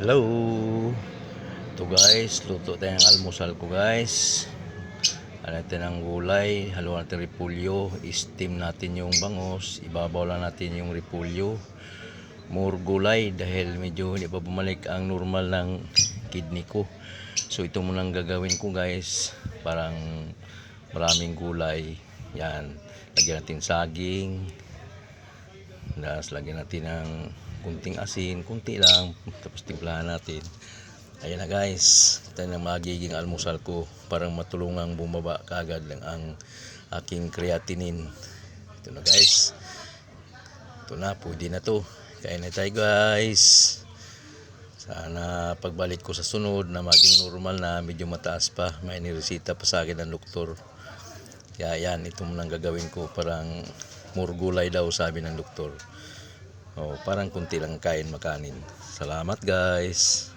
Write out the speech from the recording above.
Hello. Ito guys, luto tayong almusal ko guys. Ano natin ang gulay, haluan natin repulyo, steam natin yung bangos, ibabaw lang natin yung repulyo. More gulay dahil medyo hindi pa bumalik ang normal ng kidney ko. So ito munang gagawin ko guys, parang maraming gulay. Yan, lagyan natin saging. Lagyan natin ng kunting asin, kunti lang, tapos timplahan natin. Ayan na guys, ito na magiging almusal ko, parang matulungang bumaba kaagad lang ang aking creatinine. Ito na guys, ito na, pwede na to. Kain na tayo guys. Sana pagbalik ko sa sunod na maging normal na, medyo mataas pa, may niresita pa sa akin ng doktor. Kaya yan, ito munang gagawin ko, parang more gulay daw sabi ng doktor. Parang kunti lang kain makanin. Salamat guys.